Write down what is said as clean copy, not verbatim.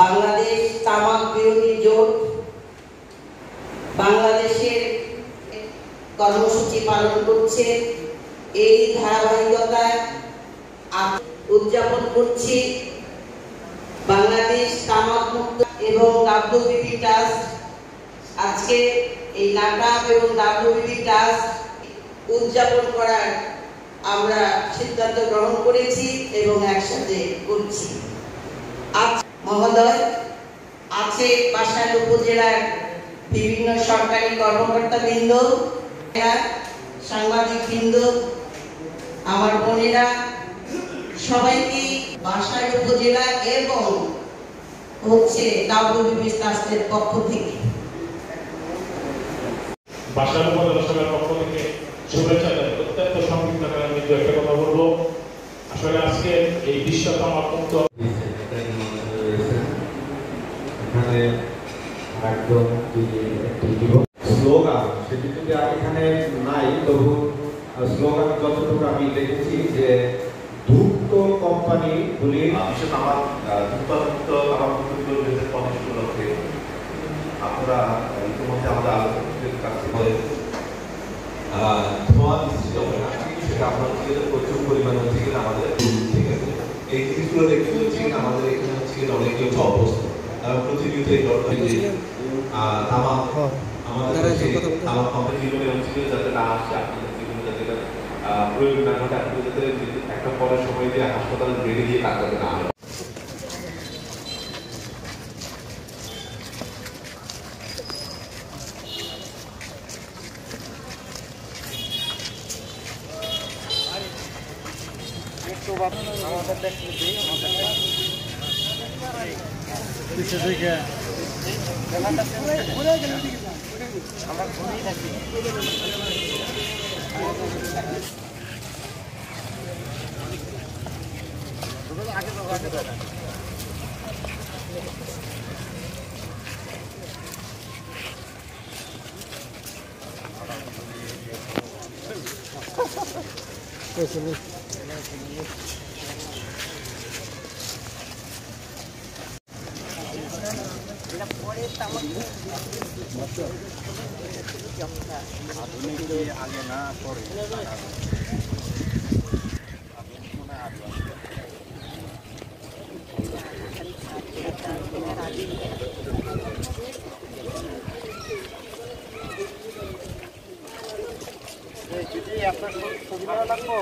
বাংলাদেশ তামাক বিরোধী জোট বাংলাদেশের কর্মসূচি পালন করছে। এই ধারাবাহিকতায় উদযাপন করছি বাংলাদেশ তামাক মুক্ত এবং ডাব্লিউবিপি ট্রাস্ট। আজকে এই নাটাপ এবং ডাব্লিউবিপি ট্রাস্ট উদযাপন করার আমরা সিদ্ধান্ত গ্রহণ করেছি এবং একসাথে করছি। আজ মহোদয় আছে বাসাইল উপজেলার বিভিন্ন সরকারি কর্মকর্তাবৃন্দ, সাংবাদিকবৃন্দ, আমার বোনেরা, সবাইকে বাসাইল উপজেলা এবং ডাব্লিউবিপি ট্রাস্টের পক্ষ থেকে বাসাইল উপজেলা সরকারের পক্ষ থেকে শুভেচ্ছা জানাই। অত্যন্ত সংক্ষিপ্ত আকারে আমি দু একটা কথা বলবো। আসলে আজকে এই বিশ্ব তামাক মুক্ত এখানে একদম স্লোগান সেটি যদি এখানে নাই, তবু স্লোগান যতটুকু আমি দেখেছি যে ধূর্ত কোম্পানিগুলি বিশ্ব তামাক ধূমপানমুক্ত তামাকমুক্ত পরিবেশের কমিটি উপলক্ষে আপনারা ইতিমধ্যে আমাদের আলোচকের কাছে ধোঁয়া মিশ্রিত হয় না, সেটা আপনার প্রচুর পরিমাণে হচ্ছে কিনা আমাদের ঠিক আছে। এই জিনিসগুলো দেখতে হচ্ছে কিনা আমাদের এখানে হচ্ছে কিনা অনেকই হচ্ছে অবস্থা প্রতিনিয়ত এই তামাক আমাদের তামাক কোম্পানিগুলো হচ্ছে যাতে না আসে, আপনাদের যেগুলো যাতে প্রয়োগ না ঘটে, আপনি যাতে একটা পরের সময় দিয়ে হাসপাতালে বেড়ে গিয়ে কাজ করতে না হয়। আপনার ছবি লাগবো।